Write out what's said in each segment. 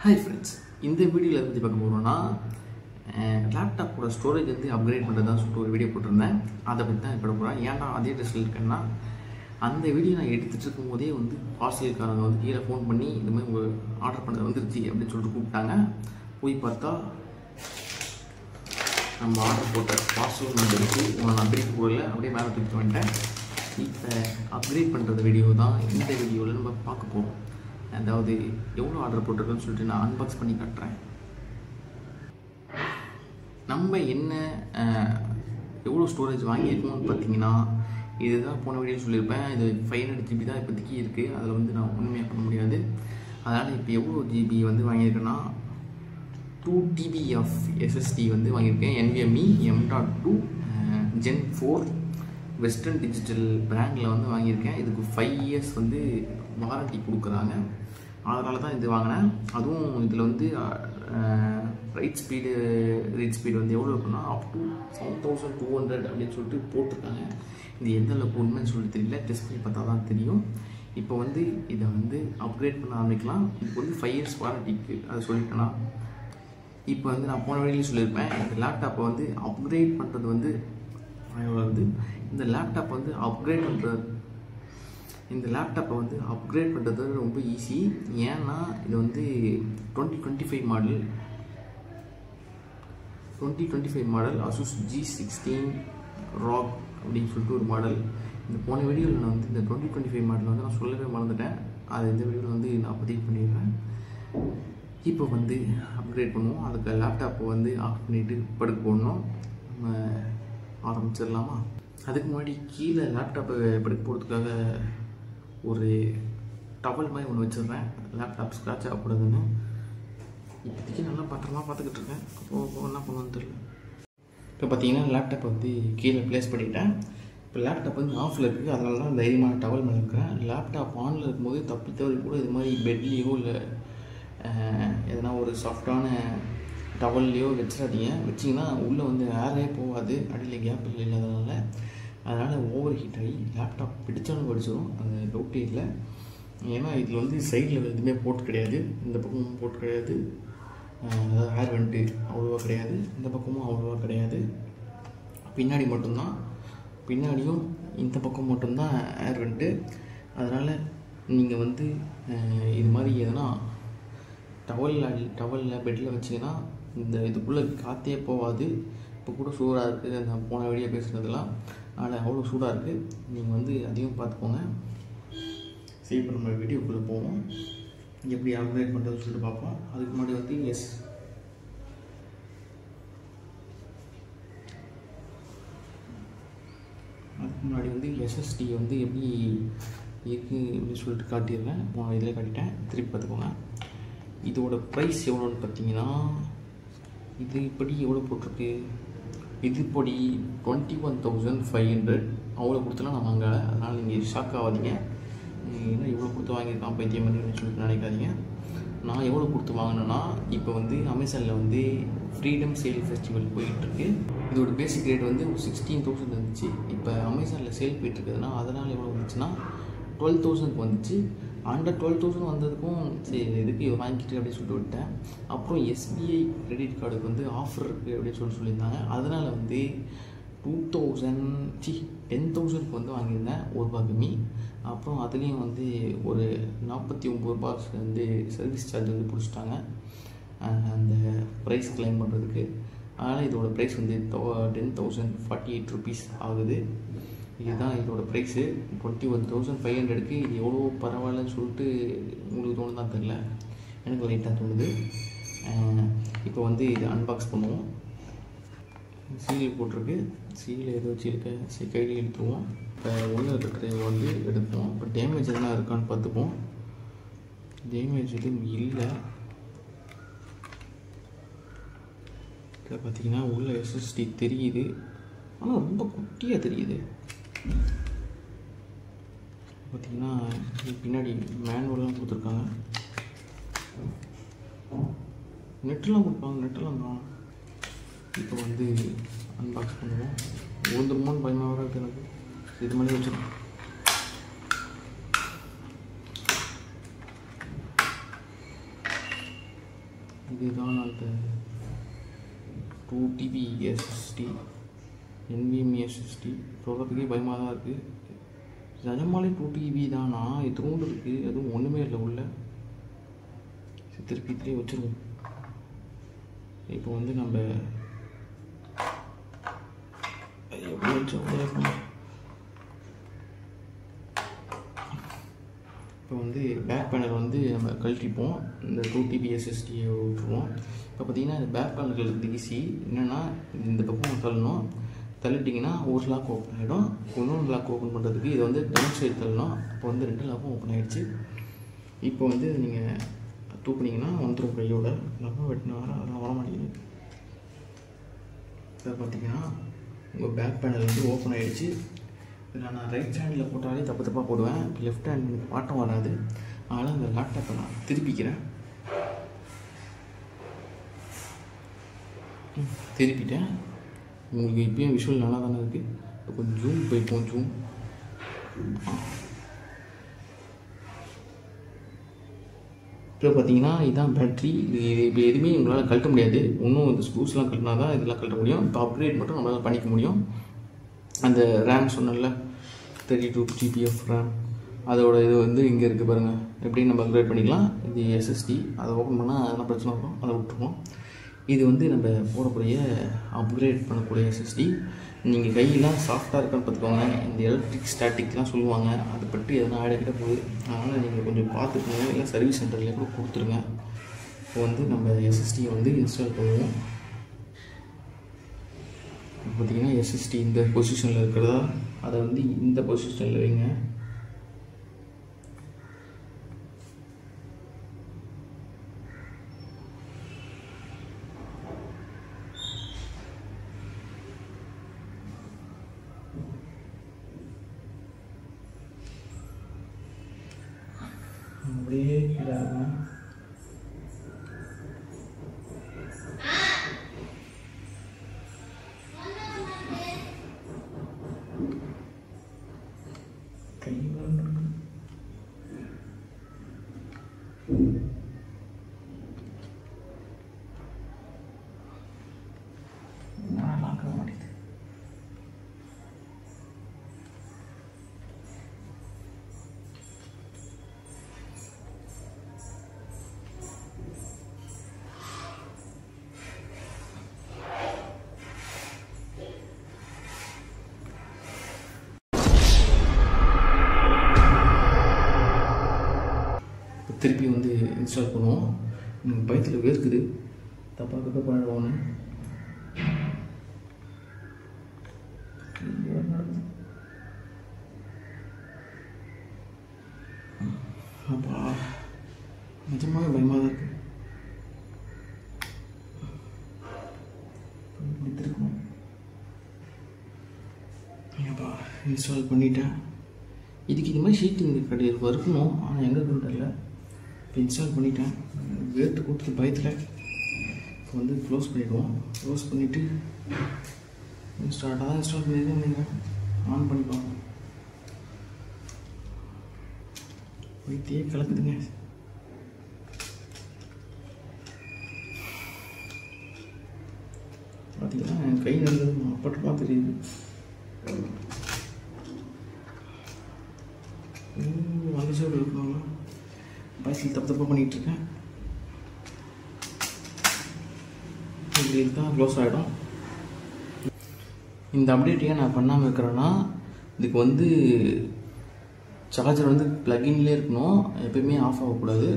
Hi friends, இந்த வீடியோவில் பற்றி பார்க்க போகிறோன்னா லேப்டாப்போட ஸ்டோரேஜ் வந்து அப்கிரேட் பண்ணுறது தான் சொல்லிட்டு ஒரு வீடியோ போட்டிருந்தேன். அதை பற்றி தான் இப்போ போகிறேன். ஏன்டா அதே ட்ரெஸ்ஸில் இருக்கேன்னா, அந்த வீடியோ நான் எடுத்துகிட்டு இருக்கும் போதே வந்து பார்சல்காரங்க வந்து கீழே ஃபோன் பண்ணி இந்த மாதிரி உங்கள் ஆர்டர் பண்ணது வந்துருச்சு அப்படின்னு சொல்லிட்டு கூப்பிட்டாங்க. போய் பார்த்தா நம்ம ஆர்டர் போட்ட பார்சல் வந்துருச்சு. உங்களை நான் பிரிக்க போடல, அப்படியே மேலே தூக்கிட்டு வந்துட்டேன். இப்போ அப்கிரேட் பண்ணுறது வீடியோ தான் இந்த வீடியோவில் நம்ம பார்க்க போகிறோம். அதாவது எவ்வளோ ஆர்டர் போட்டிருக்குன்னு சொல்லிட்டு நான் அன்பாக்ஸ் பண்ணி காட்டுறேன். நம்ம என்ன எவ்வளோ ஸ்டோரேஜ் வாங்கியிருக்கோம்னு பார்த்தீங்கன்னா, இதுதான் போன வீடியோ சொல்லியிருப்பேன். இது 500 GB தான் இப்போதைக்கு இருக்குது. அதில் வந்து நான் ஒன்றுமே பண்ண முடியாது. அதனால் இப்போ எவ்வளோ ஜிபி வந்து வாங்கியிருக்கேன்னா 2 TB ஆஃப் SSD வந்து வாங்கியிருக்கேன். NVMe M.2 Gen 4 western digital பிராண்டில் வந்து வாங்கியிருக்கேன். இதுக்கு 5 years வந்து வாரண்டி கொடுக்குறாங்க. அதனால தான் இது வாங்கினேன். அதுவும் இதில் வந்து ரீட் ஸ்பீடு வந்து எவ்வளோ இருக்குன்னா அப் டு 7200 அப்படின்னு சொல்லிட்டு போட்டிருக்காங்க. இது எந்த அளவுக்கு உண்மைன்னு சொல்லிட்டு தெரியல, டெஸ்ட் பண்ணி பார்த்தா தான் தெரியும். இப்போ வந்து இதை வந்து அப்கிரேட் பண்ண ஆரம்பிக்கலாம். இதுக்கு வந்து 5 years வாரண்டிக்கு அதை சொல்லிட்டேன்னா, இப்போ வந்து நான் போன வழியிலே சொல்லியிருப்பேன். இந்த லேப்டாப்பை வந்து அப்கிரேட் பண்ணுறது வந்து இந்த லேப்டாப்பை வந்து அப்கிரேட் பண்ணுறது ரொம்ப ஈஸி. ஏன்னா இது வந்து 2025 மாடல் ASUS G16 ROG அப்படின்னு சொல்லிட்டு ஒரு மாடல். இந்த போன வீடியோவில் நான் வந்து இந்த 2025 மாடல் வந்து நான் சொல்லவே மறந்துட்டேன். அது இந்த வீடியோவில் வந்து நான் பதிவு பண்ணிடுறேன். இப்போ வந்து அப்கிரேட் பண்ணுவோம். அதுக்கு லேப்டாப்பை வந்து ஆஃப் பண்ணிவிட்டு படுக்க போடணும். நம்ம ஆரம்பிச்சிடலாமா? அதுக்கு முன்னாடி கீழே லேப்டாப்பை படுக்க போகிறதுக்காக ஒரு டவல் மாதிரி ஒன்று வச்சிடுறேன், லேப்டாப் ஸ்க்ராட்ச் ஆகக்கூடாதுன்னு. இப்போதைக்கு நல்லா பத்திரமா பார்த்துக்கிட்டு இருக்கேன். அப்போது என்ன பண்ணுவோன்னு தெரியல. இப்போ பார்த்தீங்கன்னா லேப்டாப் வந்து கீழே ப்ளேஸ் பண்ணிட்டேன். இப்போ லேப்டாப் வந்து ஆஃபில் இருக்குது. அதனால தான் தைரியமாக டவல் மேலே இருக்கிறேன். லேப்டாப் ஆனில் இருக்கும்போது தப்பித்தவரை கூட இது மாதிரி பெட்லேயோ இல்லை எதனா ஒரு சாஃப்டான டவல்லையோ வச்சிடாதீங்க. வச்சிங்கன்னா உள்ளே வந்து ஏரே போகாது, அடியில் கேப் இல்லாதனால. அதனால் ஓவர் ஹீட் ஆகி லேப்டாப் பிடிச்சாலும் படிச்சிடும், அந்த டவுட்டே இல்லை. ஏன்னா இதில் வந்து சைடில் எதுவுமே போட்டு கிடையாது, இந்த பக்கமும் போட்டு கிடையாது, அதாவது ஏர் வெண்ட்டு அவ்வளோவா கிடையாது, இந்த பக்கமும் அவ்வளோவா கிடையாது. பின்னாடி மட்டும்தான், பின்னாடியும் இந்த பக்கம் மட்டும்தான் ஏர் வெண்ட்டு. அதனால் நீங்கள் வந்து இது மாதிரி எதனா டவலில் பெட்டில் வச்சிங்கன்னா இந்த இதுக்குள்ளே காற்றே போகாது. இப்போ கூட சூடாக இருக்குது, அந்த போன வீடியோ பேசுகிறதுலாம். அதனால் அவ்வளோ சூடாக இருக்குது. நீங்கள் வந்து அதையும் பார்த்துக்கோங்க. சரி, இப்போ நம்ம வீடியோக்குள்ளே போவோம். எப்படி அப்கிரேட் பண்ணுறதுன்னு சொல்லிட்டு பார்ப்போம். அதுக்கு முன்னாடி வந்து SSD வந்து எப்படி இருக்குது அப்படின்னு சொல்லிட்டு காட்டிடுறேன். இதில் காட்டிட்டேன், திருப்பி பார்த்துக்கோங்க. இதோட ப்ரைஸ் எவ்வளோன்னு பார்த்தீங்கன்னா, இது இப்படி எவ்வளோ போட்டிருக்கு, இது இப்படி 21,500. அவ்வளோ கொடுத்துலாம் நான் வாங்கலை. அதனால் நீங்கள் ஷாக் ஆகாதீங்க. ஏன்னா இவ்வளோ கொடுத்து வாங்கியிருக்கான் பைத்தியம் அப்படின்னு சொல்லிட்டு நினைக்காதீங்க. நான் எவ்வளோ கொடுத்து வாங்கினேன்னா, இப்போ வந்து அமேசானில் வந்து ஃப்ரீடம் சேல் ஃபெஸ்டிவல் போயிட்டுருக்கு. இதோட பேசிக் ரேட் வந்து 16,000 இருந்துச்சு. இப்போ அமேசானில் சேல் போயிட்டுருக்குதுன்னா அதனால் எவ்வளோ வந்துச்சுன்னா 12,000 வந்துச்சு. அந்த 12,000 வந்ததுக்கும் சரி இதுக்கு வாங்கிட்டு அப்படின்னு சொல்லிட்டு விட்டேன். அப்புறம் SBI கிரெடிட் கார்டுக்கு வந்து ஆஃபர் இருக்குது அப்படின்னு சொல்லியிருந்தாங்க. அதனால் வந்து 10,000க்கு வந்து வாங்கியிருந்தேன், ₹1 கம்மி. அப்புறம் அதுலேயும் வந்து ஒரு ₹49 வந்து சர்வீஸ் சார்ஜ் வந்து பிடிச்சிட்டாங்க அந்த ப்ரைஸ் கிளைம் பண்ணுறதுக்கு. அதனால் இதோட ப்ரைஸ் வந்து ₹10,048 ஆகுது. இதுதான் இதோட ப்ரைஸு. 21,500க்கு இது எவ்வளோ பரவாயில்லன்னு சொல்லிட்டு உங்களுக்கு தோணுதான் தெரில, எனக்கு லைட்டாக தோணுது. இப்போ வந்து இது அன்பாக்ஸ் பண்ணுவோம். சீல் போட்டிருக்கு, சீல் ஏதோ வச்சு கையில் எடுத்துருவோம். இப்போ உள்ள இருக்கிற வந்து எடுப்போம். இப்போ டேமேஜ் எதனா இருக்கான்னு பார்த்துப்போம். டேமேஜ் எதுவும் இல்லை. இதில் பார்த்தீங்கன்னா உள்ள SSD தெரியுது, ஆனால் ரொம்ப குட்டியாக தெரியுது. பார்த்தீங்கன்னா பின்னாடி மேனுவல்லாம் கொடுத்துருக்காங்க. நெட்டெல்லாம் கொடுப்பாங்க, நெட்டெல்லாம் தான். இப்போ வந்து அன்பாக்ஸ் பண்ணுவோம். உழுந்துருமோன்னு பயமாக வர இருக்குது எனக்கு. இது மாதிரி வச்சுருக்கோம். இதுதான் அந்த 2 TB SSD NVMe SSD. சொல்கிறதுக்கே பயமாக தான் இருக்குது. நிஜமாலே 2 TB தானா? இத்தோண்டு இருக்குது, எதுவும் ஒன்றுமே இல்லை உள்ள. திருப்பி இதுலேயே வச்சுருவோம். இப்போ வந்து நம்ம எப்படி வச்சோம். இப்போ வந்து பேக் பேனல் வந்து நம்ம கழட்டிப்போம். இந்த 2 TB SSDயை விட்டுருவோம். இப்போ பார்த்திங்கன்னா இந்த பேக் பேனல் கழட்டுறது ஈஸி. என்னென்னா இந்த பக்கம் தள்ளணும். தள்ளிட்டிங்கன்னா ஒரு லாக் ஓப்பன் ஆகிடும். இன்னொன்று லாக் ஓப்பன் பண்ணுறதுக்கு இதை வந்து டவுன் சைடு தள்ளணும். இப்போ வந்து 2 லாக்கும் ஓப்பன் ஆகிடுச்சு. இப்போ வந்து நீங்கள் தூக்குனிங்கன்னா வந்துடும் கையோட. லப்பம் வெட்டினா அதெல்லாம் வர மாட்டேங்குது. இப்போ பார்த்திங்கன்னா உங்கள் பேக் பேனல் வந்து ஓப்பன் ஆகிடுச்சு. இதில் நான் ரைட் ஹேண்டில் போட்டாலே தப்பாக போடுவேன். இப்போ லெஃப்ட் ஹேண்ட் எனக்கு பாட்டம் வராது. அதனால் அந்த லேப்டாப்பை நான் திருப்பிக்கிறேன். திருப்பிட்டேன். உங்களுக்கு இப்போயும் விஷுவல் நல்லா தானே இருக்குது. இப்போ கொஞ்சம் ஜூம் போய்ப்போம். ஜூம் இப்போ பார்த்தீங்கன்னா இதுதான் பேட்ரி. இது இப்போ எதுவுமே உங்களால் கழட்ட முடியாது. இன்னும் இந்த ஸ்க்ரூஸ்லாம் கழட்டினா தான் இதெல்லாம் கழட்ட முடியும். இப்போ அப்கிரேட் மட்டும் நம்மளால் பண்ணிக்க முடியும். அந்த ரேம் சொன்னல 32 GB ரேம், அதோட இது வந்து இங்கே இருக்குது பாருங்கள். எப்படின்னு நம்ம அப்கிரேட் பண்ணிக்கலாம். இது SSD. அதை ஓப்பன் பண்ணால் அதெல்லாம் பிரச்சனை இருக்கும், அதை விட்டுருவோம். இது வந்து நம்ம போடக்கூடிய அப்கிரேட் பண்ணக்கூடிய SSD. நீங்கள் கையெல்லாம் சாஃப்டாக இருக்கான்னு பார்த்துக்கோங்க. இந்த எலக்ட்ரிக் ஸ்டாட்டிக்லாம் சொல்லுவாங்க, அதை பற்றி எதனா ஆகிட்ட போகுது. அதனால் நீங்கள் கொஞ்சம் பார்த்துக்கோங்க. இல்லை சர்வீஸ் சென்டர்லேயே கூட கொடுத்துருங்க. இப்போ வந்து நம்ம SSDயை வந்து இன்ஸ்டால் பண்ணுவோம். பார்த்திங்கன்னா SSD இந்த பொசிஷனில் இருக்கிறதா, அதை வந்து இந்த பொசிஷனில் வைங்க. அப்படியே இதாகுங்க. திருப்பி வந்து இன்ஸ்டால் பண்ணுவோம். பயத்தில் வேர்க்குது, தப்பாக பண்ணிடுவோன்னு. அப்பா நிஜமாவே பயமாக தான் இருக்குது. திருக்கணும். அப்பா இன்ஸ்டால் பண்ணிட்டேன். இதுக்கு இது மாதிரி ஷீட்டிங் கடையில் இருக்கணும், ஆனால் எங்கே இருக்குன்னு தெரியல. இப்போ இன்ஸ்டால் பண்ணிட்டேன். வேர்த்து கொடுத்து பயத்தில் இப்போ வந்து க்ளோஸ் பண்ணிவிடுவோம். க்ளோஸ் பண்ணிவிட்டு இன்ஸ்டால் பண்ணியிருக்கேன். நீங்கள் ஆன் பண்ணிப்பாங்க. வைத்தியே கலக்குதுங்க. பார்த்தீங்கன்னா என் கை நல்லது அப்பட்டமாக தெரியுது. அந்த சைடு இருக்காங்க. பைக்கில் தப்பாக பண்ணிகிட்ருக்கேன். இப்படி இருந்தால் க்ளோஸ் ஆகிடும். இந்த அப்டேட்டையே நான் பண்ணாமல் இருக்கிறேன்னா, இதுக்கு வந்து சார்ஜர் வந்து ப்ளகின்லேயே இருக்கணும், எப்போயுமே ஆஃப் ஆகக்கூடாது.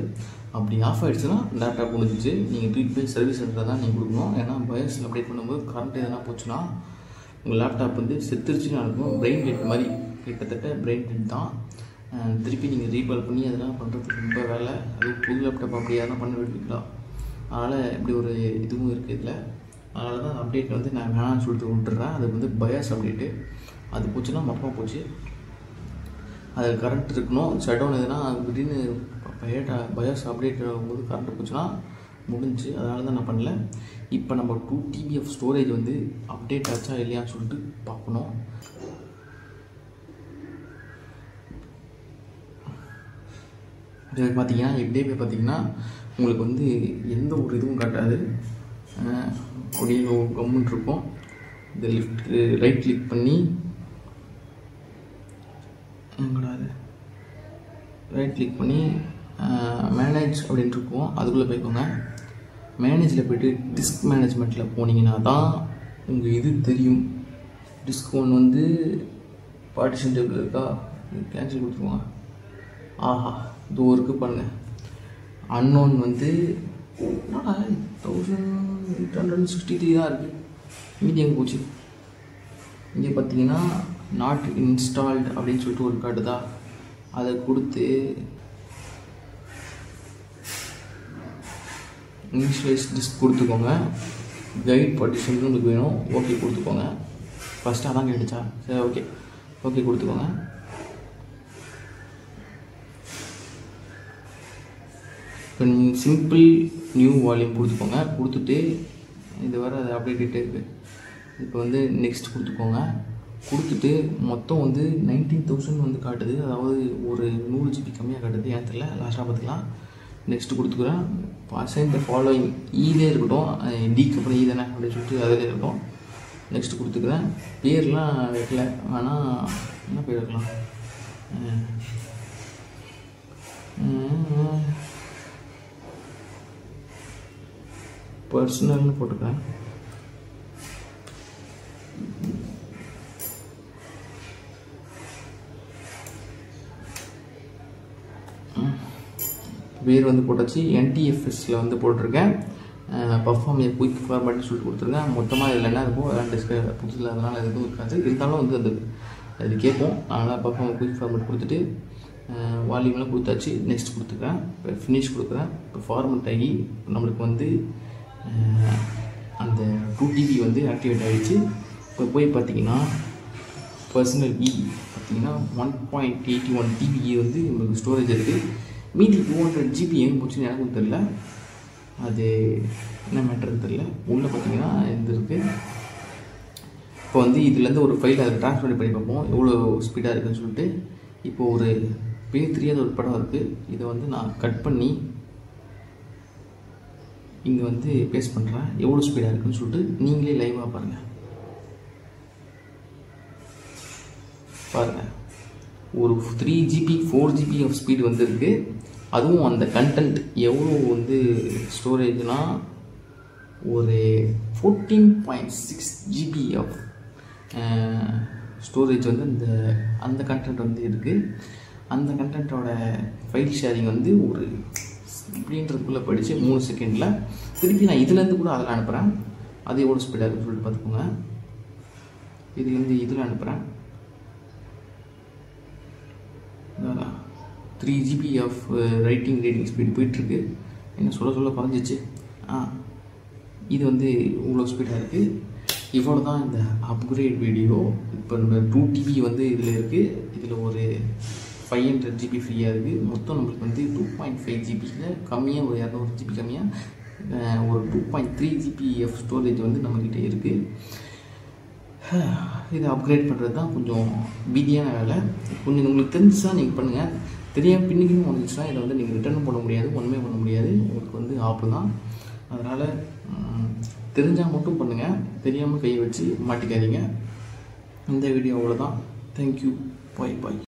அப்படி ஆஃப் ஆகிடுச்சுன்னா லேப்டாப் முடிஞ்சிச்சு. நீங்கள் தூக்கி போய் சர்வீஸ் சென்டர் தான் நீங்கள் கொடுக்கணும். ஏன்னா பயோஸில் அப்டேட் பண்ணும்போது கரண்ட் எதனா போச்சுன்னா உங்கள் லேப்டாப் வந்து செத்துருச்சுன்னு இருக்கும். பிரெயின் டெட் மாதிரி, கிட்டத்தட்ட பிரெயின் டெட் தான். திருப்பி நீங்கள் ரீபால் பண்ணி அதெல்லாம் பண்ணுறதுக்கு ரொம்ப வேலை. அதுவும் புது லேப்டாப் அப்படியே தான் பண்ண விட்டுக்கலாம். அதனால் இப்படி ஒரு இதுவும் இருக்குது இதில். அதனால தான் அப்டேட் வந்து நான் வேணான்னு சொல்லிட்டு விட்டுறேன். அது வந்து பயாஸ் அப்டேட்டு. அது போச்சுன்னா மொத்தமாக போச்சு. அது கரண்ட் இருக்கணும். ஷட் டவுன் எதுனா திடீர்னு பயாஸ் அப்டேட் ஆகும்போது கரண்ட் போச்சுன்னா முடிஞ்சு. அதனால தான் நான் பண்ணல. இப்போ நம்ம 2 TB ஸ்டோரேஜ் வந்து அப்டேட் ஆச்சா இல்லையான்னு சொல்லிட்டு பார்க்கணும். இது பார்த்தீங்கன்னா எப்படியே போய் பார்த்தீங்கன்னா உங்களுக்கு வந்து எந்த ஒரு இதுவும் காட்டாது. அப்படியே கம்முன்னு இருக்கும். இந்த லிஃப்ட் ரைட் கிளிக் பண்ணி ரைட் கிளிக் பண்ணி மேனேஜ் அப்படின்ட்டு இருக்கும். அதுக்குள்ளே போய்க்கோங்க. மேனேஜில் போய்ட்டு டிஸ்க் மேனேஜ்மெண்ட்டில் போனீங்கன்னா தான் உங்கள் இது தெரியும். டிஸ்க் ஒன்று வந்து பார்ட்டிஷன் டேபிள் இருக்கா, கேன்சல் கொடுத்துருவாங்க. ஆஹா, இது ஒர்க்கு பண்ணுங்கள். அன்னோன் வந்து 1863 தான் இருக்குது. மீதி எங்கே போச்சு? இங்கே பார்த்தீங்கன்னா நாட் இன்ஸ்டால்டு அப்படின்னு சொல்லிட்டு ஒரு காட்டுதா, அதை கொடுத்து இனிஷியலைஸ் டிஸ்க் கொடுத்துக்கோங்க. கைட் பார்ட்டிஷன் உங்களுக்கு வேணும், ஓகே கொடுத்துக்கோங்க. ஃபஸ்ட்டு அதான் கேட்டுச்சா? சரி, ஓகே ஓகே கொடுத்துக்கோங்க. இப்போ சிம்பிள் நியூ வால்யூம் கொடுத்துக்கோங்க. கொடுத்துட்டு இது வர அது அப்டேட்டே இருக்குது. இப்போ வந்து நெக்ஸ்ட் கொடுத்துக்கோங்க. கொடுத்துட்டு மொத்தம் வந்து 19,000 வந்து காட்டுது. அதாவது ஒரு 100 GB கம்மியாக காட்டுது. ஏன் தெரியல, லாஸ்ட்டாக பார்த்துக்கலாம். நெக்ஸ்ட் கொடுத்துக்கிறேன். அசைன் த ஃபாலோயிங் ஈலே இருக்கட்டும், டிக்கு அப்புறம் ஈ தானே அப்படின்னு சொல்லிட்டு அதில் இருக்கட்டும். நெக்ஸ்ட் கொடுத்துக்கிறேன். பேர்லாம் வைக்கல, ஆனால் என்ன பேர் வைக்கலாம்? பர்சனல்னு போட்டுக்கிறேன். பேர் வந்து போட்டாச்சு. NTFSல வந்து போட்டிருக்கேன். பர்ஃபார்ம் குயிக் ஃபார்மேட்னு சொல்லிட்டு கொடுத்துருக்கேன். மொத்தமாக இதில் என்ன இருக்கும் அதெல்லாம் புதுசில், அதனால் எதுவும் இருக்காது. இருந்தாலும் வந்து அது கேட்கும். அதனால் பர்ஃபார்ம் குயிக் ஃபார்மேட் கொடுத்துட்டு வால்யூம்லாம் கொடுத்தாச்சு. நெக்ஸ்ட் கொடுத்துக்கிறேன். இப்போ ஃபினிஷ் கொடுக்குறேன். இப்போ ஃபார்மேட் ஆகி நம்மளுக்கு வந்து அந்த 2 TB வந்து ஆக்டிவேட் ஆகிடுச்சு. இப்போ போய் பார்த்தீங்கன்னா பர்சனல் பார்த்தீங்கன்னா 1.81 TB வந்து உங்களுக்கு ஸ்டோரேஜ் இருக்குது. மீதி 200 GB எங்கே போச்சுன்னு எனக்கும் தெரில. அது என்ன மேட்டர்னு தெரில. உள்ளே பார்த்தீங்கன்னா இந்த இருக்குது. இப்போ வந்து இதுலேருந்து ஒரு ஃபைல் அதை ட்ரான்ஸ்ஃபர் பண்ணி பார்ப்போம் எவ்வளோ ஸ்பீடாக இருக்குதுன்னு சொல்லிட்டு. இப்போ ஒரு பேர் தெரியாத ஒரு படம் இருக்குது. இதை வந்து நான் கட் பண்ணி இங்கே வந்து பேஸ்ட் பண்ணுறேன். எவ்வளோ ஸ்பீடாக இருக்குதுன்னு சொல்லிட்டு நீங்களே லைவாக பாருங்கள். ஒரு 3 GB 4 GB ஆஃப் ஸ்பீடு வந்துருக்கு. அதுவும் அந்த கண்டென்ட் எவ்வளோ வந்து ஸ்டோரேஜ்னால் ஒரு 14.6 GB ஆஃப் ஸ்டோரேஜ் வந்து அந்த கண்டென்ட் வந்து இருக்குது. அந்த கண்டென்ட்டோட ஃபைல் ஷேரிங் வந்து ஒரு இப்படின்றதுக்குள்ளே படித்து 3 செகண்டில் திருப்பி நான் இதுலேருந்து கூட அதில் அனுப்புகிறேன். அது எவ்வளோ ஸ்பீடாக இருக்குன்னு சொல்லிட்டு பார்த்துக்கோங்க. இதுலேருந்து இதில் அனுப்புகிறேன். 3 GB of writing reading speed போயிட்டுருக்கு. என்ன சொல்ல குறைஞ்சிச்சு. இது வந்து இவ்வளோ ஸ்பீடாக இருக்குது. இவ்வளோ தான் இந்த அப்கிரேட் வீடியோ. இப்போ நம்ம 2 TB வந்து இதில் இருக்குது. இதில் ஒரு 500 GB ஃப்ரீயாக இருக்குது. மொத்தம் நம்மளுக்கு வந்து 2.5 GBயில் கம்மியாக ஒரு 200 GB கம்மியாக ஒரு 2.3 GB ஆஃப் ஸ்டோரேஜ் வந்து நம்மக்கிட்ட இருக்குது. இதை அப்கிரேட் பண்ணுறது தான் கொஞ்சம் பீதியான வேலை. கொஞ்சம் உங்களுக்கு தெரிஞ்சுதான் நீங்கள் பண்ணுங்கள். தெரியாமல் பின்னிக்கின்னு வந்துச்சுன்னா இதை வந்து நீங்கள் ரிட்டர்னும் பண்ண முடியாது, ஒன்றுமே பண்ண முடியாது. உங்களுக்கு வந்து ஆப்பு தான். அதனால் தெரிஞ்சால் மட்டும் பண்ணுங்கள். தெரியாமல் கையை வச்சு மாட்டிக்காதீங்க. இந்த வீடியோ அவ்வளோதான். தேங்க்யூ. பாய்.